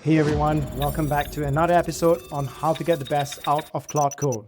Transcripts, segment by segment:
Hey everyone, welcome back to another episode on how to get the best out of Claude Code.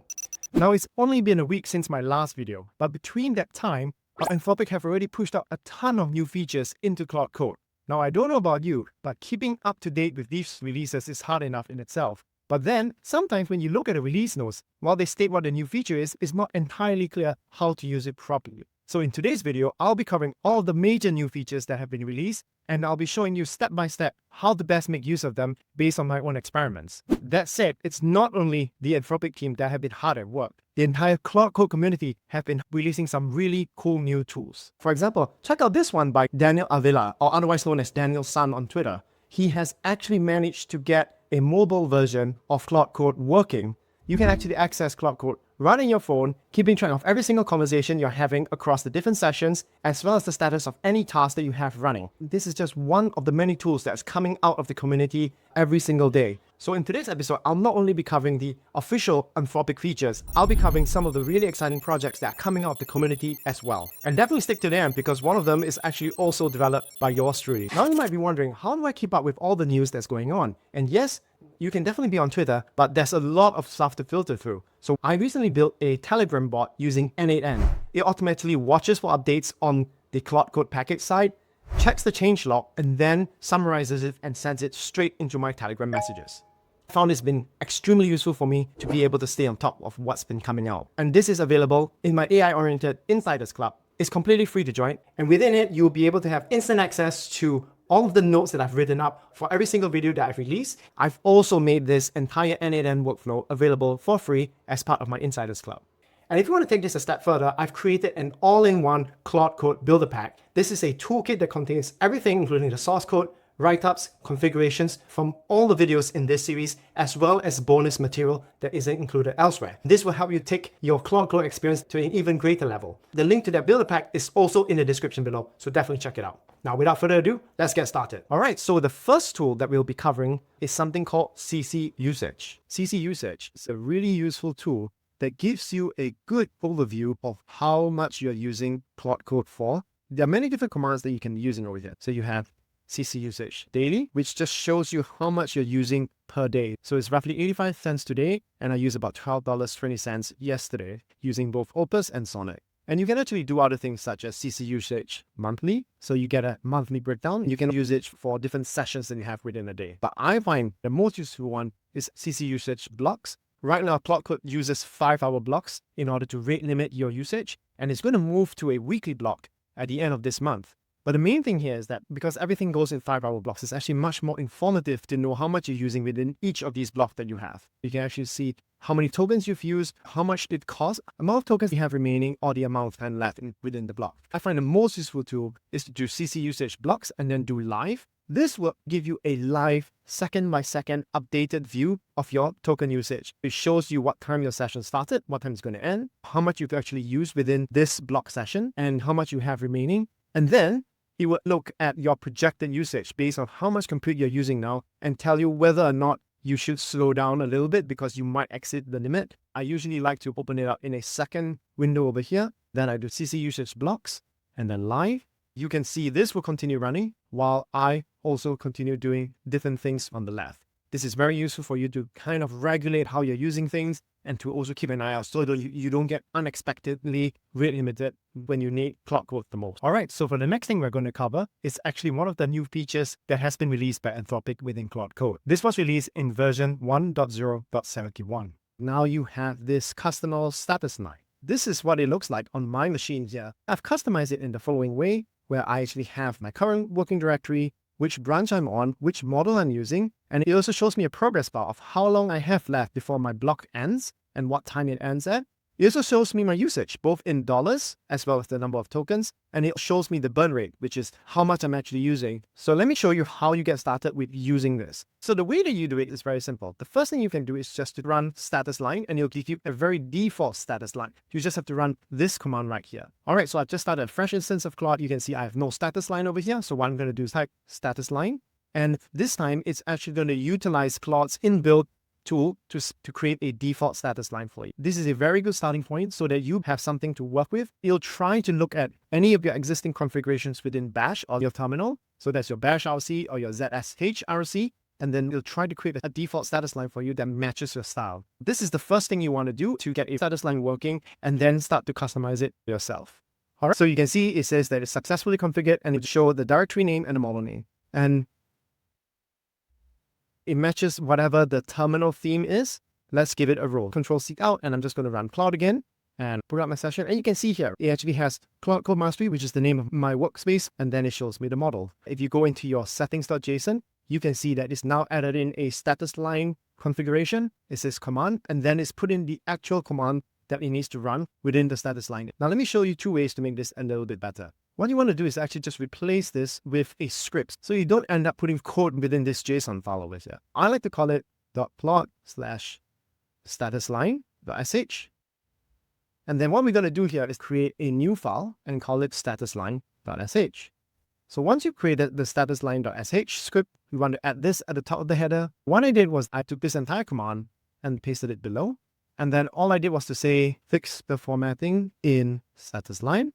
Now it's only been a week since my last video, but between that time, Anthropic have already pushed out a ton of new features into Claude Code. Now I don't know about you, but keeping up to date with these releases is hard enough in itself. But then, sometimes when you look at the release notes, while they state what the new feature is, it's not entirely clear how to use it properly. So in today's video, I'll be covering all the major new features that have been released, and I'll be showing you step by step how to best make use of them based on my own experiments. That said, it's not only the Anthropic team that have been hard at work. The entire Claude Code community have been releasing some really cool new tools. For example, check out this one by Daniel Avila, or otherwise known as Daniel Sun on Twitter. He has actually managed to get a mobile version of Claude Code working. You can actually access Claude Code right on your phone, keeping track of every single conversation you're having across the different sessions, as well as the status of any task that you have running. This is just one of the many tools that's coming out of the community every single day. So in today's episode, I'll not only be covering the official Anthropic features, I'll be covering some of the really exciting projects that are coming out of the community as well. And definitely stick to the end because one of them is actually also developed by yours truly. Now you might be wondering, how do I keep up with all the news that's going on? And yes, you can definitely be on Twitter, but there's a lot of stuff to filter through. So I recently built a Telegram bot using N8N. It automatically watches for updates on the Claude Code package side, checks the changelog, and then summarizes it and sends it straight into my Telegram messages. I found it's been extremely useful for me to be able to stay on top of what's been coming out. And this is available in my AI-oriented Insiders Club. It's completely free to join, and within it, you'll be able to have instant access to all of the notes that I've written up for every single video that I've released. I've also made this entire N8N workflow available for free as part of my Insiders Club. And if you want to take this a step further, I've created an all-in-one Claude Code builder pack. This is a toolkit that contains everything, including the source code, write-ups, configurations from all the videos in this series, as well as bonus material that isn't included elsewhere. This will help you take your Claude Code experience to an even greater level. The link to that builder pack is also in the description below, so definitely check it out. Now, without further ado, let's get started. All right, so the first tool that we'll be covering is something called ccusage. ccusage is a really useful tool that gives you a good overview of how much you're using Claude Code for. There are many different commands that you can use in over here. So you have ccusage daily, which just shows you how much you're using per day. So it's roughly 85 cents today, and I used about $12.20 yesterday using both Opus and Sonic. And you can actually do other things such as ccusage monthly. So you get a monthly breakdown. You can use it for different sessions that you have within a day. But I find the most useful one is ccusage blocks. Right now, Claude Code uses 5-hour blocks in order to rate limit your usage. And it's going to move to a weekly block at the end of this month. But the main thing here is that because everything goes in 5-hour blocks, it's actually much more informative to know how much you're using within each of these blocks that you have. You can actually see how many tokens you've used, how much it costs, amount of tokens you have remaining, or the amount of time left within the block. I find the most useful tool is to do ccusage blocks and then do live. This will give you a live, second-by-second updated view of your token usage. It shows you what time your session started, what time it's going to end, how much you've actually used within this block session, and how much you have remaining. And then it will look at your projected usage based on how much compute you're using now and tell you whether or not you should slow down a little bit because you might exceed the limit. I usually like to open it up in a second window over here. Then I do ccusage blocks and then live. You can see this will continue running while I also continue doing different things on the left. This is very useful for you to kind of regulate how you're using things and to also keep an eye out so that you don't get unexpectedly rate limited when you need Claude Code the most. All right, so for the next thing we're going to cover is actually one of the new features that has been released by Anthropic within Claude Code. This was released in version 1.0.71. Now you have this customizable status line. This is what it looks like on my machine here. I've customized it in the following way, where I actually have my current working directory, which branch I'm on, which model I'm using, and it also shows me a progress bar of how long I have left before my block ends and what time it ends at. It also shows me my usage, both in dollars as well as the number of tokens, and it shows me the burn rate, which is how much I'm actually using. So let me show you how you get started with using this. So the way that you do it is very simple. The first thing you can do is just to run statusline, and it'll give you a very default status line. You just have to run this command right here. All right, so I've just started a fresh instance of Claude. You can see I have no status line over here. So what I'm going to do is type statusline, and this time it's actually going to utilize Claude's inbuilt tool to create a default status line for you. This is a very good starting point so that you have something to work with. You'll try to look at any of your existing configurations within Bash or your terminal. So that's your Bash RC or your ZSH RC. and then it'll try to create a default status line for you that matches your style. This is the first thing you want to do to get a status line working, and then start to customize it yourself. All right, so you can see it says that it's successfully configured, and it shows the directory name and the model name. And it matches whatever the terminal theme is. Let's give it a roll. Control-C out, and I'm just going to run Claude again and pull up my session. And you can see here, it actually has Claude Code Mastery, which is the name of my workspace, and then it shows me the model. If you go into your settings.json, you can see that it's now added in a status line configuration. It says command, and then it's put in the actual command that it needs to run within the status line. Now, let me show you two ways to make this a little bit better. What you want to do is actually just replace this with a script, so you don't end up putting code within this JSON file over here. I like to call it .plot/statusline.sh. And then what we're going to do here is create a new file and call it statusline.sh. So once you've created the statusline.sh script, we want to add this at the top of the header. What I did was I took this entire command and pasted it below. And then all I did was to say, fix the formatting in statusline.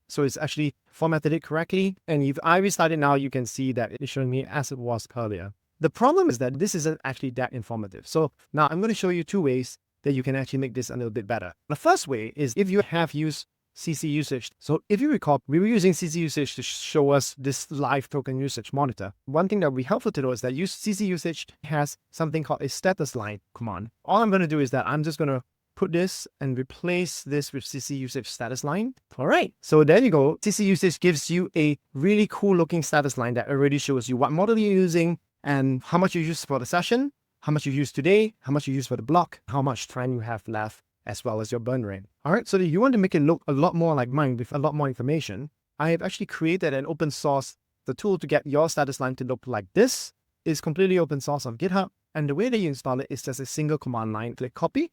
So it's actually formatted it correctly. And if I restart it now, you can see that it's showing me as it was earlier. The problem is that this isn't actually that informative. So now I'm going to show you two ways that you can actually make this a little bit better. The first way is if you have used ccusage. So if you recall, we were using ccusage to show us this live token usage monitor. One thing that would be helpful to know is that ccusage has something called a status line command. All I'm going to do is that I'm just going to put this and replace this with ccusage status line. All right, so there you go. ccusage gives you a really cool looking status line that already shows you what model you're using and how much you use for the session, how much you use today, how much you use for the block, how much time you have left, as well as your burn rate. All right, so if you want to make it look a lot more like mine with a lot more information, I have actually created an open source, the tool to get your status line to look like this. Is completely open source on GitHub. And the way that you install it is just a single command line. Click copy,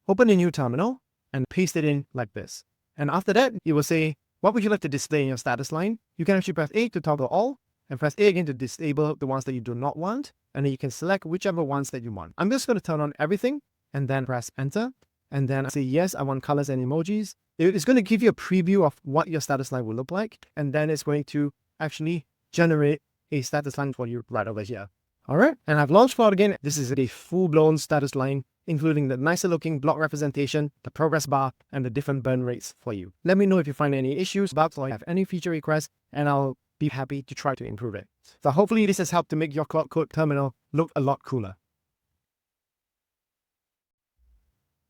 open a new terminal, and paste it in like this. And after that, it will say, what would you like to display in your status line? You can actually press A to toggle all, and press A again to disable the ones that you do not want. And then you can select whichever ones that you want. I'm just going to turn on everything and then press enter. And then say, yes, I want colors and emojis. It's going to give you a preview of what your status line will look like. And then it's going to actually generate a status line for you right over here. All right. And I've launched Claude again. This is a full-blown status line, including the nicer looking block representation, the progress bar, and the different burn rates for you. Let me know if you find any issues, bugs, or have any feature requests, and I'll be happy to try to improve it. So hopefully this has helped to make your Claude Code terminal look a lot cooler.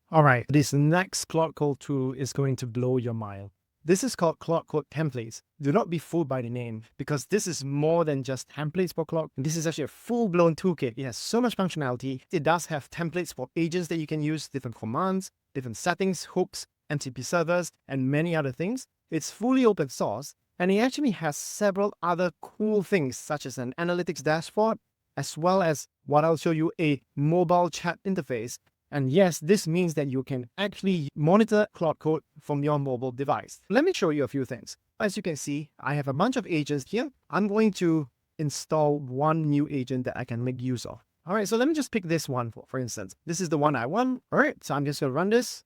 All right, this next Claude Code tool is going to blow your mind. This is called Claude Code Templates. Do not be fooled by the name, because this is more than just templates for Claude. This is actually a full-blown toolkit. It has so much functionality. It does have templates for agents that you can use, different commands, different settings, hooks, MCP servers, and many other things. It's fully open source, and it actually has several other cool things, such as an analytics dashboard, as well as what I'll show you, a mobile chat interface. And yes, this means that you can actually monitor Claude Code from your mobile device. Let me show you a few things. As you can see, I have a bunch of agents here. I'm going to install one new agent that I can make use of. All right, so let me just pick this one, for instance. This is the one I want. All right, so I'm just going to run this.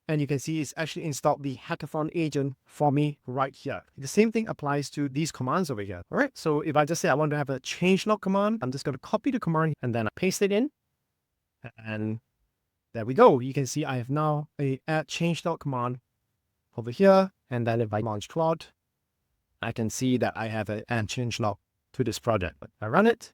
And you can see it's actually installed the hackathon agent for me right here. The same thing applies to these commands over here. All right, so if I just say I want to have a changelog command, I'm just going to copy the command and then I paste it in. And there we go. You can see I have now a add changelog command over here. And then if I launch Claude, I can see that I have an add changelog to this project. If I run it,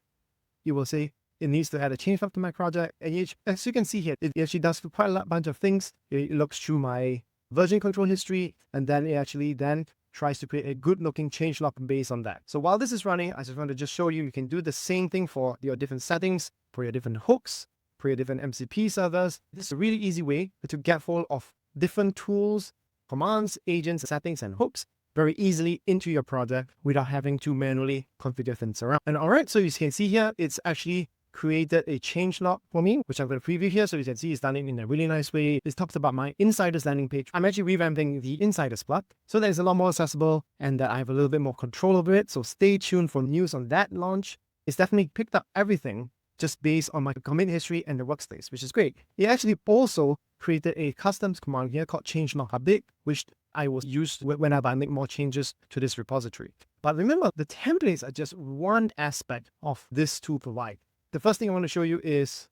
you will see it needs to add a changelog to my project. And as you can see here, it actually does quite a bunch of things. It looks through my version control history, and then it actually then tries to create a good looking changelog based on that. So while this is running, I just want to show you can do the same thing for your different settings, for your different hooks, for your different MCP servers. This is a really easy way to get hold of different tools, commands, agents, settings, and hooks very easily into your project without having to manually configure things around. And all right, so you can see here, it's actually created a changelog for me, which I'm going to preview here. So you can see it's done it in a really nice way. This talks about my insiders landing page. I'm actually revamping the insiders plug so that it's a lot more accessible and that I have a little bit more control over it. So stay tuned for news on that launch. It's definitely picked up everything just based on my commit history and the workspace, which is great. It actually also created a custom command here called changelog update, which I will use whenever I make more changes to this repository. But remember, the templates are just one aspect of this tool provide. The first thing I want to show you is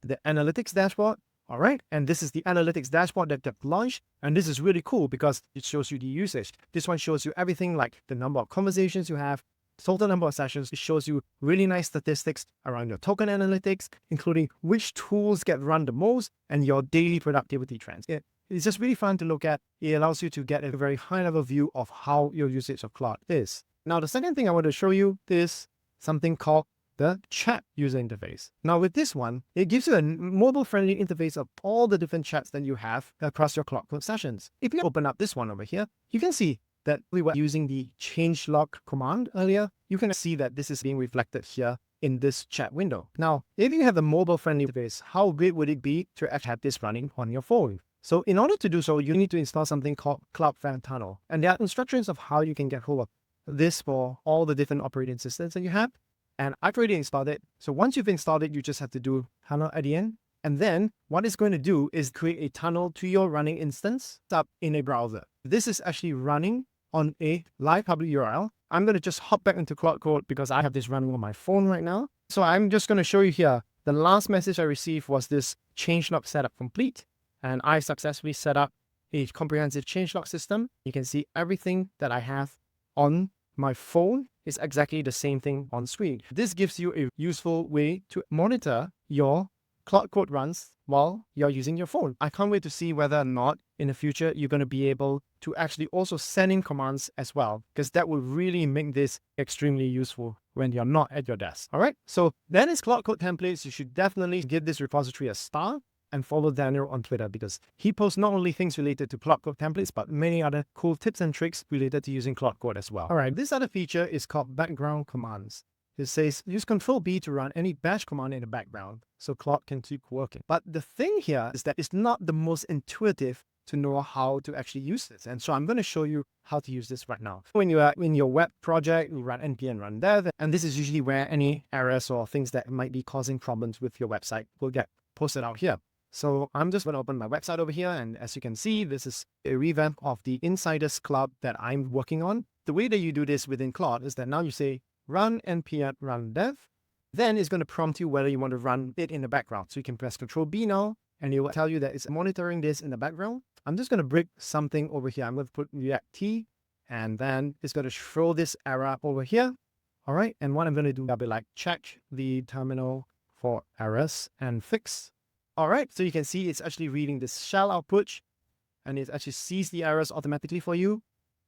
the analytics dashboard. All right, and this is the analytics dashboard that they've launched, and this is really cool because it shows you the usage. This one shows you everything like the number of conversations you have, total number of sessions. It shows you really nice statistics around your token analytics, including which tools get run the most and your daily productivity trends. It's just really fun to look at. It allows you to get a very high-level view of how your usage of Claude is. Now, the second thing I want to show you is something called the chat user interface. Now with this one, it gives you a mobile-friendly interface of all the different chats that you have across your Claude Code sessions. If you open up this one over here, you can see that we were using the changelog command earlier. You can see that this is being reflected here in this chat window. Now, if you have a mobile-friendly interface, how great would it be to actually have this running on your phone? So in order to do so, you need to install something called Cloud Fan Tunnel. And there are instructions of how you can get hold of this for all the different operating systems that you have. And I've already installed it. So once you've installed it, you just have to do tunnel at the end. And then what it's going to do is create a tunnel to your running instance up in a browser. This is actually running on a live public URL. I'm going to just hop back into Claude Code because I have this running on my phone right now. So I'm just going to show you here. The last message I received was this changelog setup complete. And I successfully set up a comprehensive changelog system. You can see everything that I have on my phone is exactly the same thing on screen. This gives you a useful way to monitor your Claude Code runs while you're using your phone. I can't wait to see whether or not in the future you're going to be able to actually also send in commands as well, because that will really make this extremely useful when you're not at your desk. All right, so that is Claude Code templates. You should definitely give this repository a star and follow Daniel on Twitter because he posts not only things related to Claude Code templates, but many other cool tips and tricks related to using Claude Code as well. All right, this other feature is called background commands. It says use Control-B to run any bash command in the background so Claude can keep working. But the thing here is that it's not the most intuitive to know how to actually use this. And so I'm going to show you how to use this right now. When you are in your web project, you run npm run dev, and this is usually where any errors or things that might be causing problems with your website will get posted out here. So I'm just going to open my website over here. And as you can see, this is a revamp of the Insiders Club that I'm working on. The way that you do this within Claude is that now you say run npm run dev. Then it's going to prompt you whether you want to run it in the background. So you can press Control-B now, and it will tell you that it's monitoring this in the background. I'm just going to break something over here. I'm going to put React T, and then it's going to throw this error over here. All right. And what I'm going to do, I'll be like, check the terminal for errors and fix. All right, so you can see it's actually reading this shell output, and it actually sees the errors automatically for you.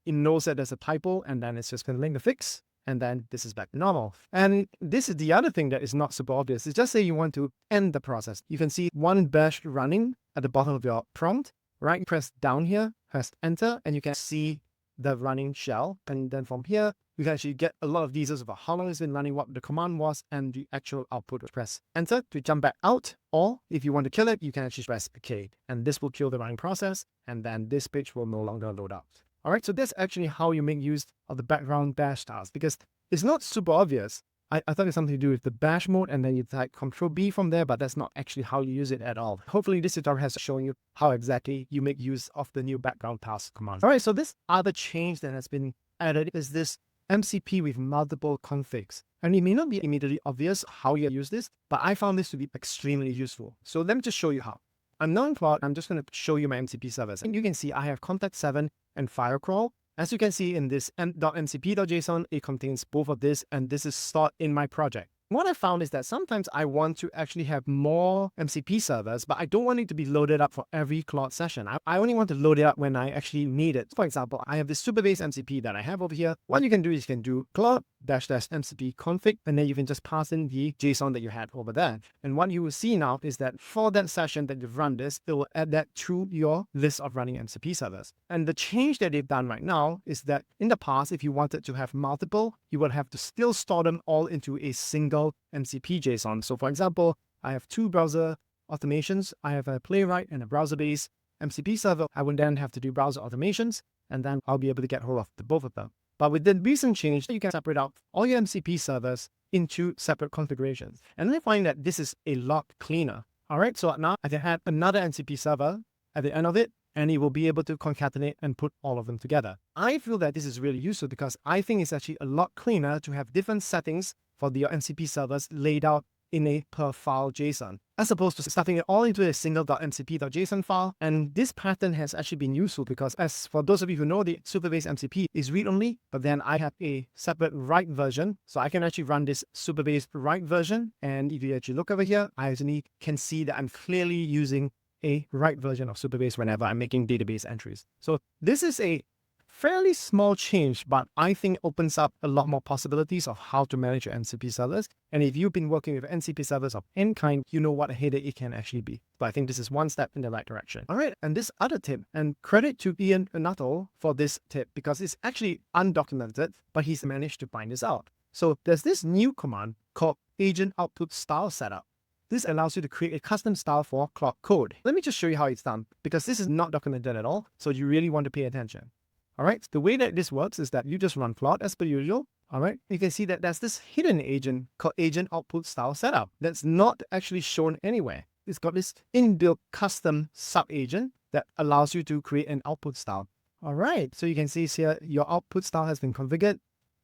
It knows that there's a typo, and then it's just going to link the fix, and then this is back to normal. And this is the other thing that is not super obvious. It's just say you want to end the process. You can see one bash running at the bottom of your prompt, right? Press down here, press enter, and you can see the running shell. And then from here, you can actually get a lot of details about how long it's been running, what the command was, and the actual output. Press enter to jump back out, or if you want to kill it, you can actually press OK, and this will kill the running process, and then this page will no longer load up. All right, so that's actually how you make use of the background bash task, because it's not super obvious. I thought it's something to do with the bash mode, and then you type Control-B from there, but that's not actually how you use it at all. Hopefully this tutorial has shown you how exactly you make use of the new background task command. All right, so this other change that has been added is this MCP with multiple configs. And it may not be immediately obvious how you use this, but I found this to be extremely useful. So let me just show you how. I'm now in Claude. I'm just going to show you my MCP servers. And you can see I have contact 7 and firecrawl. As you can see in this .mcp.json, it contains both of this, and this is stored in my project. What I found is that sometimes I want to actually have more MCP servers, but I don't want it to be loaded up for every Claude session. I only want to load it up when I actually need it. For example, I have this super base MCP that I have over here. What you can do is you can do Claude --mcp-config, and then you can just pass in the JSON that you had over there. And what you will see now is that for that session that you've run this, it will add that to your list of running MCP servers. And the change that they've done right now is that in the past, if you wanted to have multiple, you would have to still store them all into a single MCP JSON. So for example, I have 2 browser automations. I have a Playwright and a browser-based MCP server. I would then have to do browser automations, and then I'll be able to get hold of both of them. But with the recent change, you can separate out all your MCP servers into separate configurations. And I find that this is a lot cleaner. All right, so now I can add another MCP server at the end of it, and it will be able to concatenate and put all of them together. I feel that this is really useful because I think it's actually a lot cleaner to have different settings for your MCP servers laid out in a per file JSON, as opposed to stuffing it all into a single .mcp.json file. And this pattern has actually been useful because, as for those of you who know, the Superbase MCP is read-only, but then I have a separate write version. So I can actually run this Superbase write version. And if you actually look over here, I actually can see that I'm clearly using a write version of Superbase whenever I'm making database entries. So this is a fairly small change, but I think opens up a lot more possibilities of how to manage your MCP servers. And if you've been working with MCP servers of any kind, you know what a headache it can actually be. But I think this is one step in the right direction. All right, and this other tip, and credit to Ian Nuttall for this tip because it's actually undocumented, but he's managed to find this out. So there's this new command called agent output style setup. This allows you to create a custom style for Claude Code. Let me just show you how it's done because this is not documented at all, so you really want to pay attention. All right, the way that this works is that you just run Claude as per usual. All right, you can see that there's this hidden agent called agent output style setup that's not actually shown anywhere. It's got this inbuilt custom sub agent that allows you to create an output style. All right, so you can see here your output style has been configured.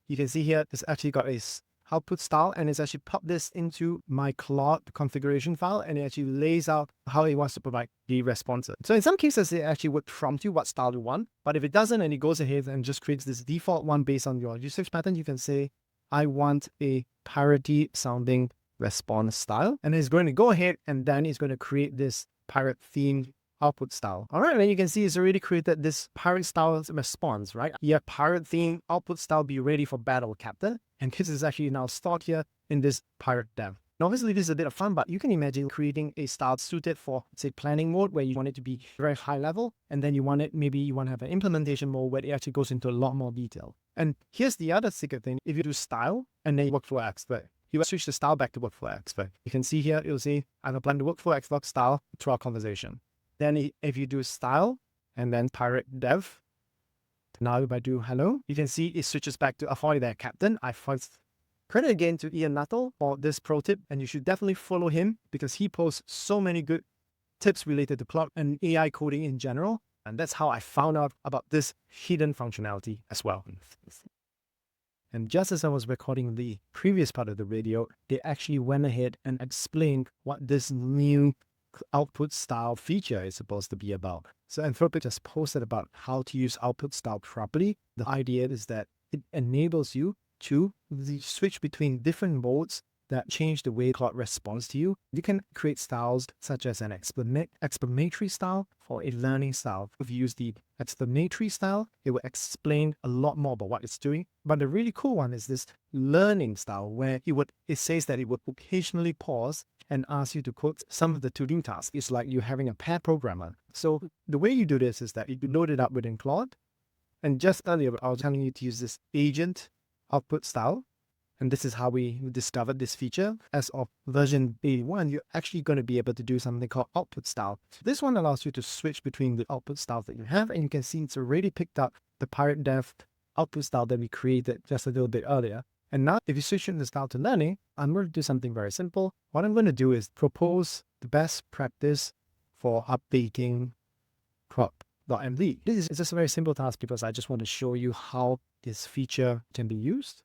You can see here it's actually got a output style, and it's actually popped this into my Claude configuration file, and it actually lays out how it wants to provide the responses. So in some cases, it actually would prompt you what style you want, but if it doesn't and it goes ahead and just creates this default one based on your usage pattern, you can say, I want a parity sounding response style, and it's going to go ahead and then it's going to create this pirate themed output style. All right, and you can see it's already created this pirate style response, right? Yeah, pirate theme output style be ready for battle, captain. And this is actually now stored here in this pirate dev. Now, obviously, this is a bit of fun, but you can imagine creating a style suited for, say, planning mode where you want it to be very high level, and then you want it, maybe you want to have an implementation mode where it actually goes into a lot more detail. And here's the other secret thing. If you do style and then workflow expert, you switch the style back to workflow expert. You can see here, you'll see I've applied the workflow expert style to our conversation. Then if you do style and then pirate dev, now if I do hello, you can see it switches back to avoid there, captain. I first credit again to Ian Nuttall for this pro tip, and you should definitely follow him because he posts so many good tips related to Claude and AI coding in general. And that's how I found out about this hidden functionality as well. And just as I was recording the previous part of the video, they actually went ahead and explained what this new output style feature is supposed to be about. So Anthropic just posted about how to use output style properly. The idea is that it enables you to switch between different modes that change the way Claude responds to you. You can create styles such as an explanatory style or a learning style. If you use the explanatory style, it will explain a lot more about what it's doing. But the really cool one is this learning style where it says that it would occasionally pause and ask you to code some of the to-do tasks. It's like you're having a pair programmer. So the way you do this is that you load it up within Claude. And just earlier, I was telling you to use this agent output style. And this is how we discovered this feature. As of version 81, you're actually going to be able to do something called output style. This one allows you to switch between the output styles that you have. And you can see it's already picked up the pirate dev output style that we created just a little bit earlier. And now if you switch in the style to learning, I'm going to do something very simple. What I'm going to do is propose the best practice for updating crop.md. This is just a very simple task because I just want to show you how this feature can be used.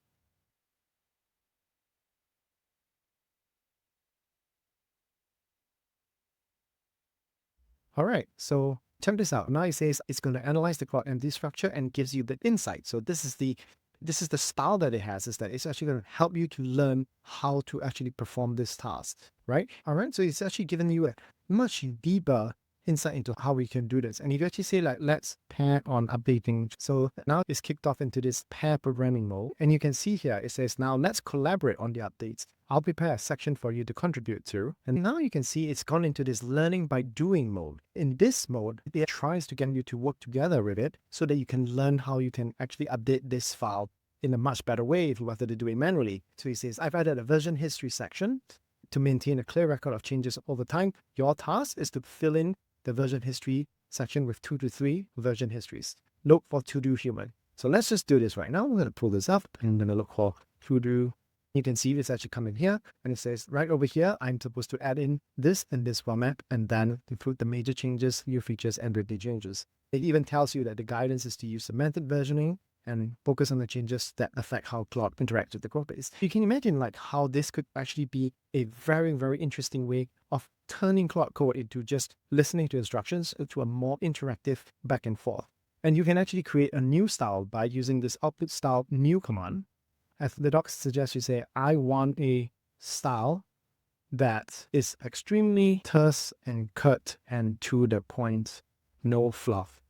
All right, so check this out. Now it says it's going to analyze the Claude MD structure and gives you the insight. So this is the style that it has, is that it's actually going to help you to learn how to actually perform this task, right? All right, so it's actually giving you a much deeper insight into how we can do this. And if you actually say like, let's pair on updating. So now it's kicked off into this pair programming mode. And you can see here, it says now let's collaborate on the updates. I'll prepare a section for you to contribute to. And now you can see it's gone into this learning by doing mode. In this mode, it tries to get you to work together with it so that you can learn how you can actually update this file in a much better way if you wanted to do it manually. So he says, I've added a version history section to maintain a clear record of changes over time. Your task is to fill in the version history section with 2 to 3 version histories. Look for to-do human. So let's just do this right now. We're going to pull this up and I'm going to look for to-do You can see it's actually coming here, and it says right over here, I'm supposed to add in this and this format, and then include the major changes, new features, and birthday changes. It even tells you that the guidance is to use segmented versioning and focus on the changes that affect how Claude interacts with the code base. You can imagine like how this could actually be a very, very interesting way of turning Claude Code into just listening to instructions to a more interactive back and forth. And you can actually create a new style by using this output style new command. As the docs suggests, you say, I want a style that is extremely terse and cut and to the point, no fluff.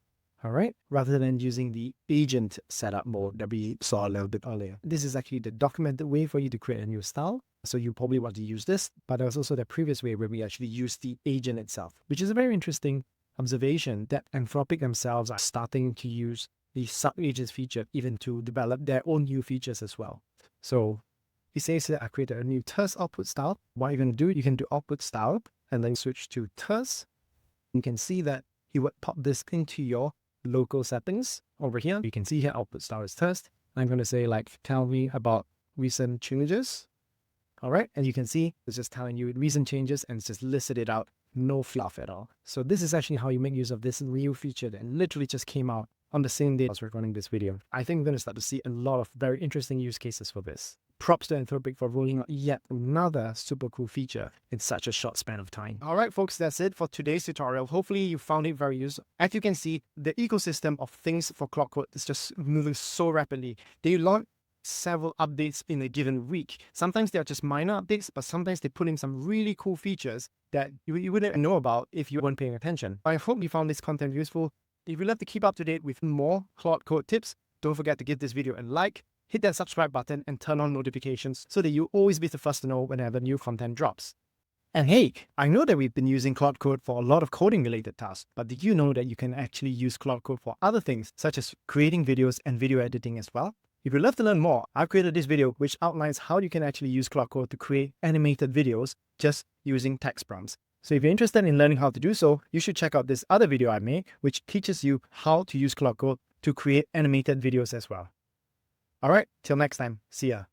All right, rather than using the agent setup mode that we saw a little bit earlier. This is actually the documented way for you to create a new style. So you probably want to use this, but there's also the previous way where we actually use the agent itself, which is a very interesting observation that Anthropic themselves are starting to use the sub-agents feature even to develop their own new features as well. So it says that I created a new terse output style. What you're going to do, you can do output style and then switch to terse. You can see that you would pop this into your local settings over here. You can see here output style is terse. I'm going to say like, tell me about recent changes. All right. And you can see it's just telling you recent changes and it's just listed it out. No fluff at all. So this is actually how you make use of this new feature that literally just came out on the same day I was recording this video. I think we're going to start to see a lot of very interesting use cases for this. Props to Anthropic for rolling out yet another super cool feature in such a short span of time. All right, folks, that's it for today's tutorial. Hopefully you found it very useful. As you can see, the ecosystem of things for Claude Code is just moving so rapidly. They launch several updates in a given week. Sometimes they're just minor updates, but sometimes they put in some really cool features that you wouldn't know about if you weren't paying attention. I hope you found this content useful. If you'd love to keep up to date with more Claude Code tips, don't forget to give this video a like, hit that subscribe button and turn on notifications so that you'll always be the first to know whenever new content drops. And hey, I know that we've been using Claude Code for a lot of coding related tasks, but did you know that you can actually use Claude Code for other things such as creating videos and video editing as well? If you'd love to learn more, I've created this video which outlines how you can actually use Claude Code to create animated videos just using text prompts. So if you're interested in learning how to do so, you should check out this other video I made, which teaches you how to use Claude Code to create animated videos as well. All right, till next time, see ya.